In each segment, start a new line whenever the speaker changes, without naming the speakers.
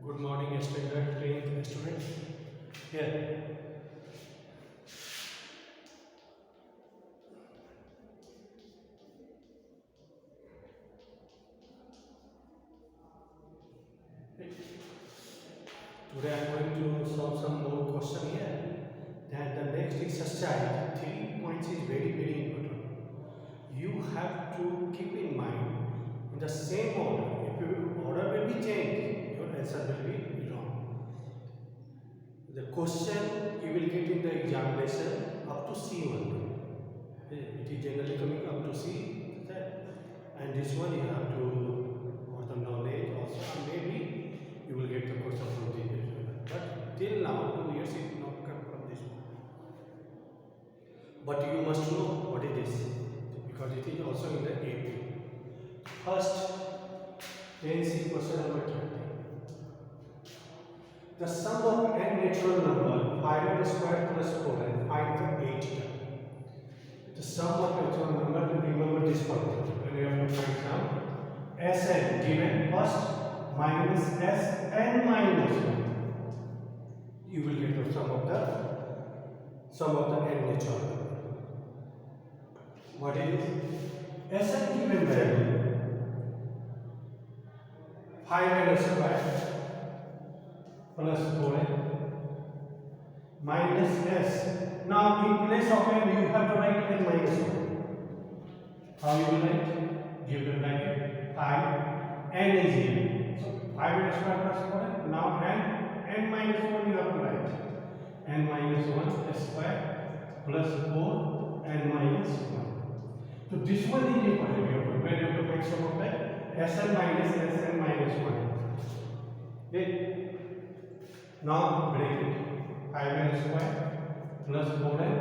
Good morning, standard 10th student. Here, today I am going to solve some more question here. Then the next exercise, 3 points is very important. You have to keep in mind in the same order. If your order will be changed, your answer will be wrong. The question you will get in the examination up to C only. It is generally coming up to C, and this one you have to, or the knowledge also, and maybe you will get the question from the but till now 2 years it not come from this one. But you must know what it is, because it is also in the AP. First, 10C question number 30. The sum of n natural number 5n square plus 4n, find the 8 term. The sum of natural number, remember this formula when you have to find sum. Sn given first minus Sn minus 1. You will get the sum of the n natural number. What is Sn given value 5n square plus 4n minus S. Now in place of n you have to write n minus 1. How you will write? Give the bracket 5, n is here. So 5n square plus 4n. Now n minus 1 you have to write. n minus 1 square plus 4 n minus 1. So this one is important. When you have to make sum of that, Sn minus 1. Okay. Now break it. 5n square plus 4n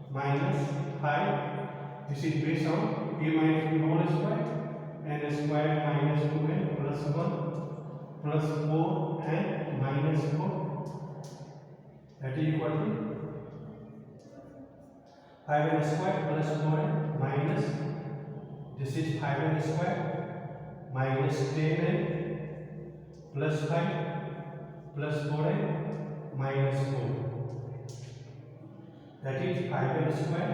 minus 5. This is based on a minus b whole square, n square minus 2n plus 1 plus 4n minus 4. That is equal to 5n square plus 4n minus, this is 5n square minus 10n plus 5 plus 4n minus 4. That is 5n square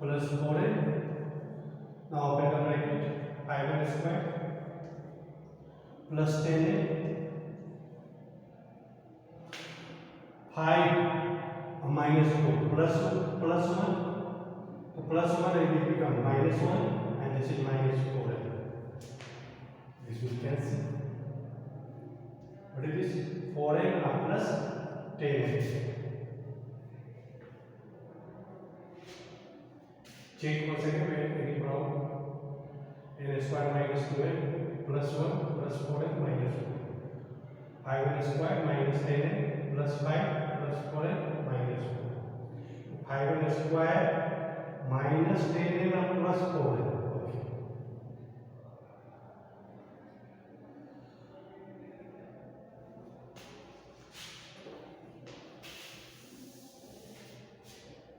plus 4n. Now open the bracket. 5n square plus 10n. 5 minus 4 plus 1. So plus 1 and it becomes minus 1, and this is minus 4n. This will cancel. What is this? 4n plus 10n. Check once again any problem. n square minus 2n plus 1 plus 4n minus 1. 5n square minus 10n plus 5 plus 4n minus 1. 5n square minus 10n plus 4n.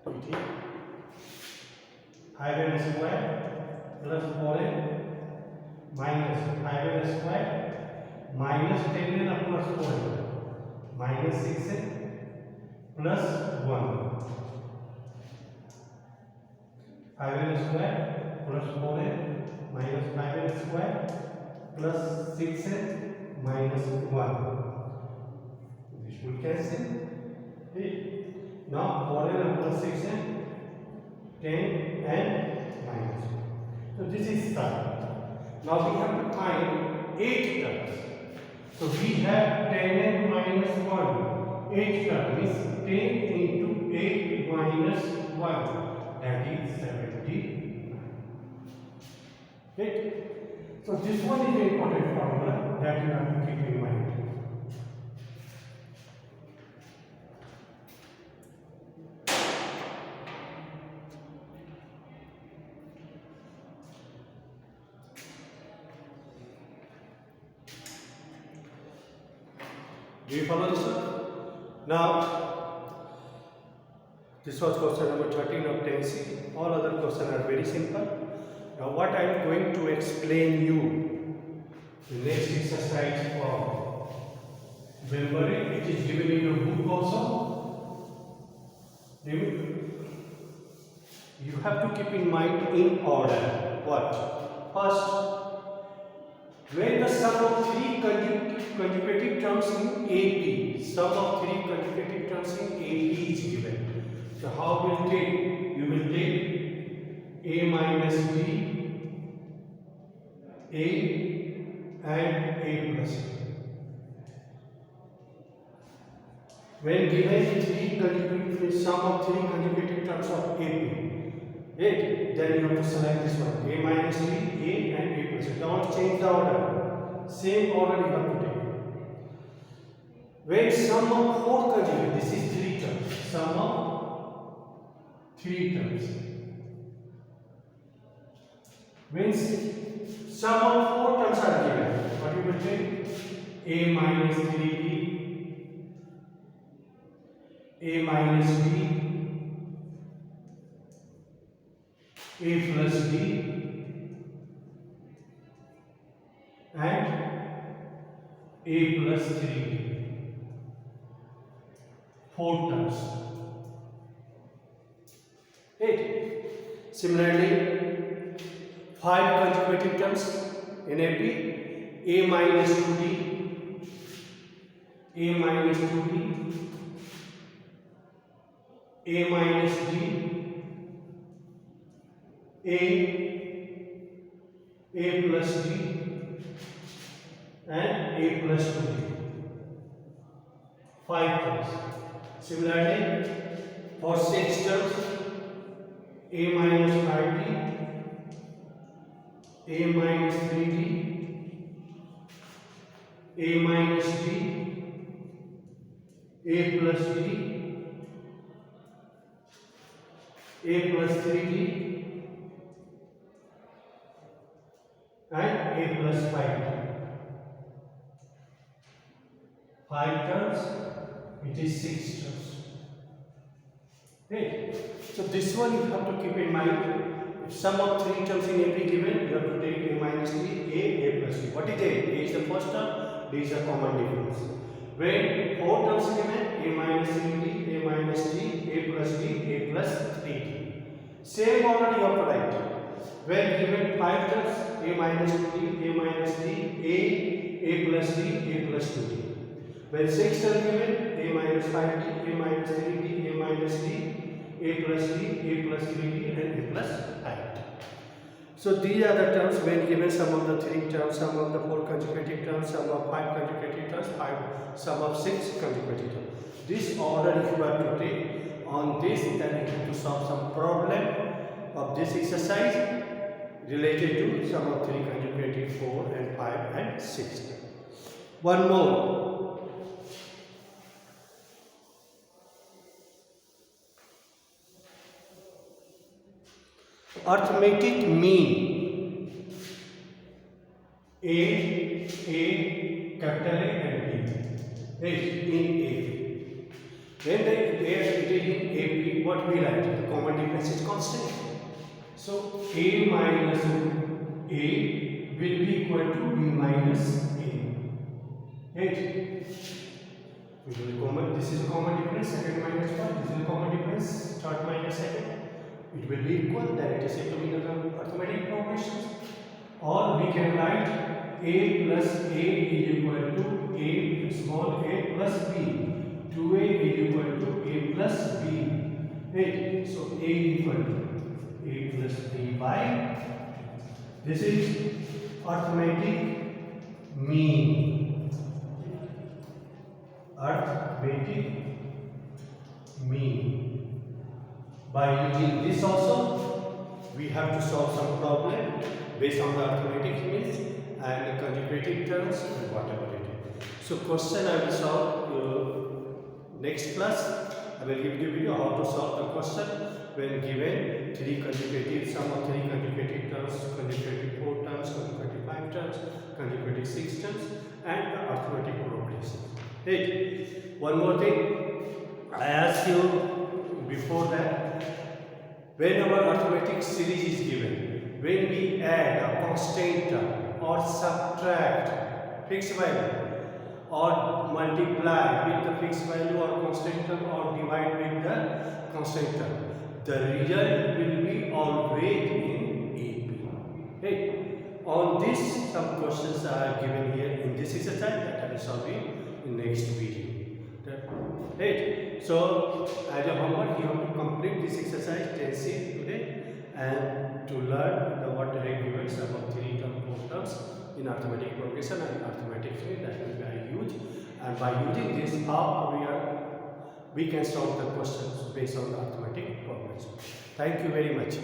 Okay. 5n square plus 4n minus 5n square minus 10n plus 4n minus 6n plus 1. 5n square plus 4n minus 5n square plus 6n minus 1. This will cancel. Okay. Now 4n plus 6n, 10 and minus 1. So this is term. Now we have to find 8 terms. So we have 10n minus 1. 8 terms is 10 into 8 minus 1. That is 79. Okay. So this one is an important formula that you have to keep in mind. Do you follow this one? Now, this was question number 13 of 10C. All other questions are very simple. Now, what I am going to explain you, the next exercise for given in your book also. You have to keep in mind in order. What? First, when the sum of three conjugative terms in AP, sum of three conjugative terms in AP is given. So how will take? You will take A minus B, A and A plus B. When given sum of three conjugative terms of AP, then you have to select this one, A minus B, A and A plus B. Don't change the order. Same order you have to take. When sum of four conjugative, this is three terms. Sum of three terms. When sum of four terms are given, what you will take? A minus 3B, A minus B, A plus B, and A plus 3B. Four terms. Right. Similarly, five conjugative terms in AP: A minus 2D, A minus 2D, A minus D, A plus D, and A plus 2D. Five terms. Similarly, for six terms: A minus 5D, A minus 3D, A minus D, A plus D, A plus 3D, and A plus 5D. Five terms, it is six terms. Right. So this one you have to keep in mind. If sum of three terms in AP given, you have to take A minus D, A plus D. What is A? A is the first term, D is the common difference. When four terms given, A minus 3D, A minus D, A plus D, A plus 3D. Same order you have to write. When given five terms, A minus 2D, A minus D, A plus D, A plus 2D. When six terms given, A minus 5D, A minus 3D, A minus D, A plus D, A plus 3D, and A plus 5D. So these are the terms when given sum of the three terms, sum of the four conjugative terms, sum of five conjugative terms, sum of six conjugative terms. This order if you have to take on this, then you have to solve some problem of this exercise related to sum of three conjugative, 4 and 5 and 6. One more. Arithmetic mean. A, capital A and B. Right, in A. When it is in AP, what we write? The common difference is constant. So A minus A will be equal to B minus A. Right? This is a common difference, second minus 1. This is a common difference, third minus second. It will be equal, then it is said to be the arithmetic progressions. Or we can write A plus A is equal to A small a plus B. 2A is equal to A plus B. Right? So A is equal to A plus B by. This is arithmetic mean. Arithmetic mean. By using this also, we have to solve some problem based on the arithmetic means and the conjugative terms and whatever it is. So question I will solve next class. I will give you a video how to solve the question when given three conjugative, sum of three conjugative terms, conjugative 4 terms, conjugative 5 terms, conjugative 6 terms, and the arithmetic progression. Right. One more thing, I asked you before that, when our arithmetic series is given, when we add a constant term or subtract fixed value, or multiply with the fixed value or constant term or divide with the constant term, the result will be always in AP. Right? On this, some questions are given here in this exercise that I will solve in next video. Right? So as a homework, you have to complete this exercise 10C today and to learn the what I have given about 3 term, 4 terms in arithmetic progression and arithmetic field. That will be very huge. And by using this, how we can solve the questions based on the arithmetic progression. Thank you very much.